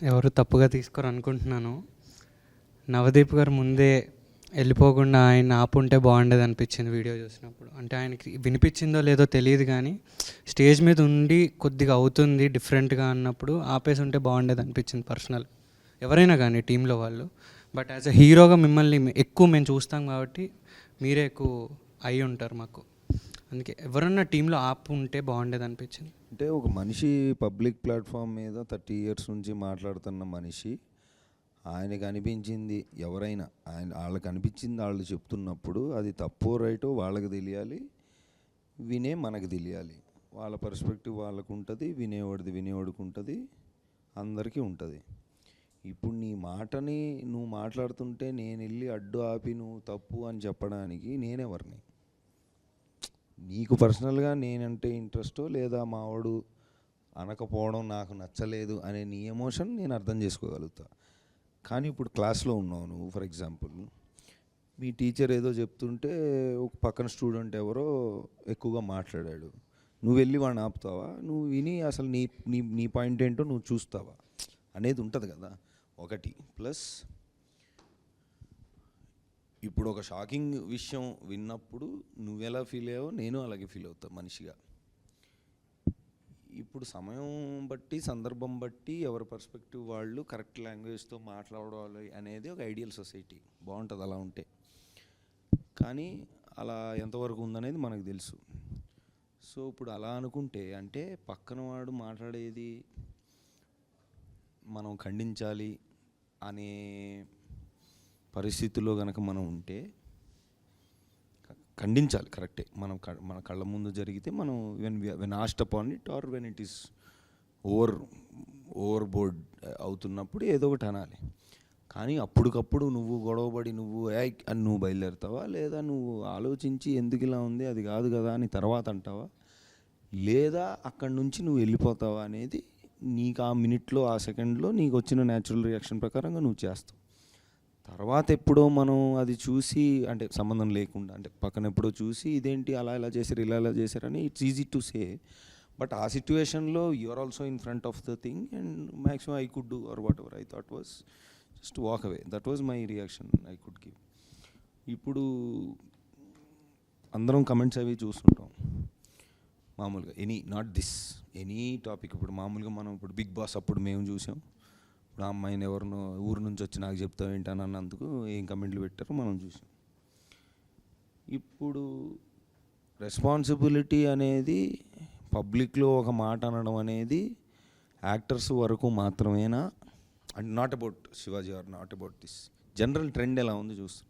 ఎవరు తప్పుగా తీసుకోరు అనుకుంటున్నాను. నవదీప్ గారు ముందే వెళ్ళిపోకుండా ఆయన ఆపుంటే బాగుండేది అనిపించింది వీడియో చూసినప్పుడు. అంటే ఆయనకి వినిపించిందో లేదో తెలియదు కానీ స్టేజ్ మీద ఉండి కొద్దిగా అవుతుంది డిఫరెంట్గా అన్నప్పుడు ఆపేసి ఉంటే బాగుండేది అనిపించింది పర్సనల్. ఎవరైనా కానీ టీంలో వాళ్ళు. బట్ యాజ్ అ హీరోగా మిమ్మల్ని ఎక్కువ మేము చూస్తాం కాబట్టి మీరే ఎక్కువ అయి ఉంటారు మాకు. అందుకే ఎవరన్నా టీంలో ఆపు ఉంటే బాగుండేది అనిపించింది. అంటే ఒక మనిషి పబ్లిక్ ప్లాట్ఫామ్ మీద 30 years నుంచి మాట్లాడుతున్న మనిషి, ఆయనకు అనిపించింది ఎవరైనా వాళ్ళకి అనిపించింది వాళ్ళు చెప్తున్నప్పుడు అది తప్పో రైటో వాళ్ళకి తెలియాలి, వినే మనకు తెలియాలి. వాళ్ళ పర్స్పెక్టివ్ వాళ్ళకు ఉంటుంది, వినేవాడికి ఉంటుంది, అందరికీ ఉంటుంది. ఇప్పుడు నీ మాటని నువ్వు మాట్లాడుతుంటే నేను వెళ్ళి అడ్డు ఆపి నువ్వు తప్పు అని చెప్పడానికి నేనెవరిని? నీకు పర్సనల్గా నేనంటే ఇంట్రెస్టో లేదా మావాడు అనకపోవడం నాకు నచ్చలేదు అనే నీ ఎమోషన్ నేను అర్థం చేసుకోగలుగుతా. కానీ ఇప్పుడు క్లాస్లో ఉన్నావు నువ్వు, ఫర్ ఎగ్జాంపుల్ మీ టీచర్ ఏదో చెప్తుంటే ఒక పక్కన స్టూడెంట్ ఎవరో ఎక్కువగా మాట్లాడాడు, నువ్వు వెళ్ళి వాడిని ఆపుతావా? నువ్వు విని అసలు నీ నీ నీ పాయింట్ ఏంటో నువ్వు చూస్తావా అనేది ఉంటుంది కదా ఒకటి. ప్లస్ ఇప్పుడు ఒక షాకింగ్ విషయం విన్నప్పుడు నువ్వెలా ఫీల్ అయ్యావో నేను అలాగే ఫీల్ అవుతా మనిషిగా. ఇప్పుడు సమయం బట్టి సందర్భం బట్టి ఎవరి పర్స్పెక్టివ్ వాళ్ళు కరెక్ట్ లాంగ్వేజ్తో మాట్లాడాలి అనేది ఒక ఐడియల్ సొసైటీ, బాగుంటుంది అలా ఉంటే. కానీ అలా ఎంతవరకు ఉందనేది మనకు తెలుసు. సో ఇప్పుడు అలా అనుకుంటే అంటే పక్కన వాడు మాట్లాడేది మనం ఖండించాలి అనే పరిస్థితుల్లో కనుక మనం ఉంటే ఖండించాలి, కరెక్టే. మన కళ్ళ ముందు జరిగితే మనం when asked upon it or when it is over board అవుతున్నప్పుడు ఏదో ఒకటి అనాలి. కానీ అప్పటికప్పుడు నువ్వు గొడవపడి నువ్వు అని నువ్వు బయలుదేరుతావా, లేదా నువ్వు ఆలోచించి ఎందుకు ఇలా ఉంది అది కాదు కదా అని తర్వాత అంటావా, లేదా అక్కడి నుంచి నువ్వు వెళ్ళిపోతావా అనేది నీకు ఆ మినిట్లో ఆ సెకండ్లో నీకు వచ్చిన న్యాచురల్ రియాక్షన్ ప్రకారంగా నువ్వు చేస్తావు. తర్వాత ఎప్పుడో మనం అది చూసి అంటే సంబంధం లేకుండా అంటే పక్కన ఎప్పుడో చూసి ఇదేంటి అలా ఇలా చేశారు ఇలా చేశారని it's easy to say. But ఆ సిచ్యువేషన్లో you're also in front of the thing and maximum I could do or whatever I thought was just walk away. That was my reaction I could give. ఇప్పుడు అందరం comments అవి చూస్తుంటాం మామూలుగా, any topic. ఇప్పుడు మామూలుగా మనం ఇప్పుడు big boss అప్పుడు మేము చూసాం, ఇప్పుడు ఆ అమ్మాయిని ఎవరినో ఊరు నుంచి వచ్చి నాకు చెప్తావు ఏంటని అన్నందుకు ఏం కమెంట్లు పెట్టారో మనం చూసాం. ఇప్పుడు రెస్పాన్సిబిలిటీ అనేది పబ్లిక్లో ఒక మాట అనడం అనేది యాక్టర్స్ వరకు మాత్రమేనా? And not about Shivaji or not about this, general trend ఎలా ఉంది చూస్తాం.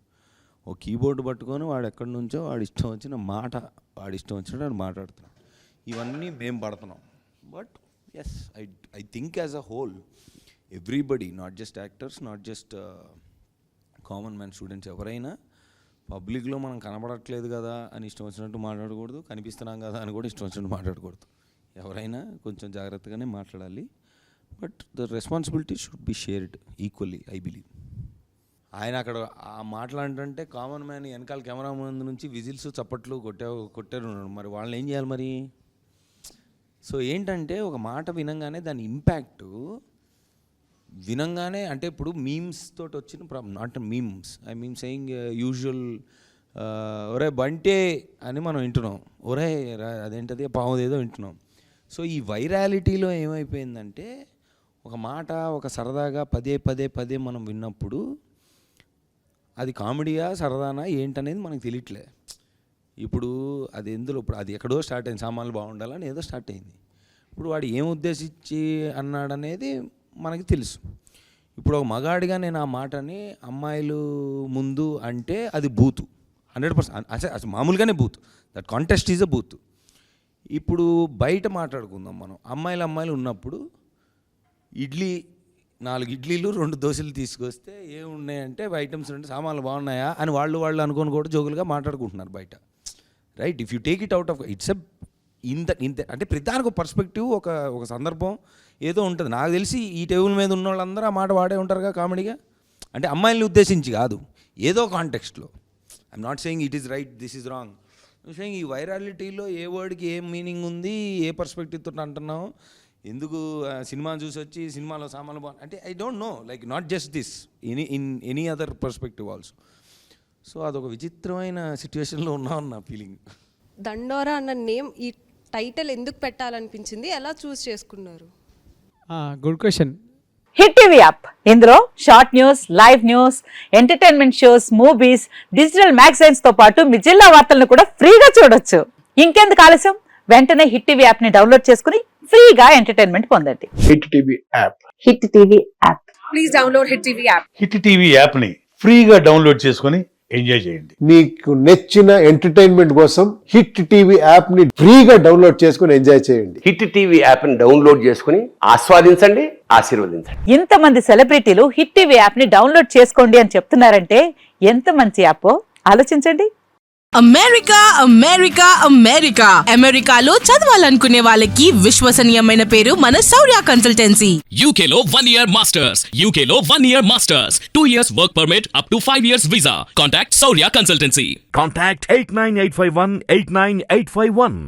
ఓ కీబోర్డ్ పట్టుకొని వాడు ఎక్కడి నుంచో వాడి ఇష్టం వచ్చిన మాట వాడి ఇష్టం వచ్చినట్టు వాడు మాట్లాడుతున్నాడు. ఇవన్నీ మేము పడుతున్నాం. But yes I think as a whole everybody, not just actors, not just common man students, ఎవరైనా పబ్లిక్లో మనం కనబడట్లేదు కదా అని ఇష్టం వచ్చినట్టు మాట్లాడకూడదు, కనిపిస్తున్నాం కదా అని కూడా ఇష్టం వచ్చినట్టు మాట్లాడకూడదు. ఎవరైనా కొంచెం జాగ్రత్తగానే మాట్లాడాలి. But the responsibility should be shared equally I believe. ఆయన అక్కడ ఆ మాట్లాడంటే కామన్ మ్యాన్ వెనకాల కెమెరా ముందు నుంచి విజిల్స్ చప్పట్లు కొట్టారు, మరి వాళ్ళని ఏం చేయాలి మరి? సో ఏంటంటే ఒక మాట వినంగానే దాని ఇంపాక్టు వినంగానే, అంటే ఇప్పుడు మీమ్స్ తోటి వచ్చిన problem, not memes I mean saying usual ఒరే బంటే అని మనం వింటున్నాం, ఒరే అదేంటది పావుదేదో వింటున్నాం. సో ఈ వైరాలిటీలో ఏమైపోయిందంటే ఒక మాట ఒక సరదాగా పదే మనం విన్నప్పుడు అది కామెడీయా సరదానా ఏంటనేది మనకు తెలియట్లే. ఇప్పుడు అది ఇప్పుడు అది ఎక్కడో స్టార్ట్ అయింది, సామాన్లు బాగుండాలని ఏదో స్టార్ట్ అయింది. ఇప్పుడు వాడు ఏం ఉద్దేశించి అన్నాడనేది మనకి తెలుసు. ఇప్పుడు ఒక మగాడిగా నేను ఆ మాటని అమ్మాయిలు ముందు అంటే అది బూతు 100%, అసలు మామూలుగానే బూతు, దట్ కాంటెస్ట్ ఈజ్ అ బూత్. ఇప్పుడు బయట మాట్లాడుకుందాం మనం, అమ్మాయిలు ఉన్నప్పుడు 4 ఇడ్లీలు 2 దోశలు తీసుకొస్తే ఏమున్నాయంటే ఐటమ్స్ అంటే సామాన్లు బాగున్నాయా అని వాళ్ళు అనుకొని కూడా జోగులుగా మాట్లాడుకుంటున్నారు బయట, right? If you take it out of it's ఇంత అంటే ప్రతిదానికి ఒక పర్స్పెక్టివ్, ఒక సందర్భం ఏదో ఉంటుంది. నాకు తెలిసి ఈ టేబుల్ మీద ఉన్న వాళ్ళందరూ ఆ మాట వాడే ఉంటారుగా కామెడీగా, అంటే అమ్మాయిల్ని ఉద్దేశించి కాదు, ఏదో కాంటెక్స్ట్లో. I'm not saying it is right, this is wrong. Saying ఈ వైరాలిటీలో ఏ వర్డ్కి ఏ మీనింగ్ ఉంది, ఏ పర్స్పెక్టివ్తో అంటున్నావు, ఎందుకు సినిమా చూసి వచ్చి సినిమాలో సామాన్లు బాగుంది అంటే I don't know like not just this in any other perspective also. So అదొక విచిత్రమైన సిచ్యువేషన్లో ఉన్నాం నా ఫీలింగ్. దండోరా అన్న నేమ్ ఈ టైటిల్ ఎందుకు పెట్టాలనిపించింది, ఎలా చూస్ చేసుకున్నారు? Good question. Hit TV app, ఇందులో short news, live news, entertainment shows, movies, digital magazines తో పాటు మీ జిల్లా వార్తలను కూడా ఫ్రీగా చూడొచ్చు. ఇంకెందుకు ఆలస్యం, వెంటనే హిట్ టీవీ యాప్ ని డౌన్లోడ్ చేసుకుని ఫ్రీగా ఎంటర్టైన్మెంట్ పొందండి. Hit TV app. Hit TV app. Please download hit TV app. Hit TV app ని ఫ్రీగా డౌన్లోడ్ చేసుకొని ఎంజాయ్ చేయండి. మీకు నచ్చిన ఎంటర్టైన్మెంట్ కోసం హిట్ టీవీ యాప్ ని ఫ్రీగా డౌన్లోడ్ చేసుకుని ఎంజాయ్ చేయండి. హిట్ టీవీ యాప్ ని డౌన్లోడ్ చేసుకుని ఆస్వాదించండి, ఆశీర్వదించండి. ఇంతమంది సెలబ్రిటీలు హిట్ టీవీ యాప్ ని డౌన్లోడ్ చేసుకోండి అని చెప్తున్నారంటే ఎంత మంచి యాప్ ఆలోచించండి. అమెరికా అమెరికా అమెరికా అమెరికాలో చదవాలనుకునే వాళ్ళకి విశ్వసనీయమైన పేరు మన శౌర్య కన్సల్టెన్సీ. UK లో 1 year masters, UK లో 1 year masters, 2 years work permit up to 5 years visa. Contact Saurya Consultancy. Contact 89851 89851.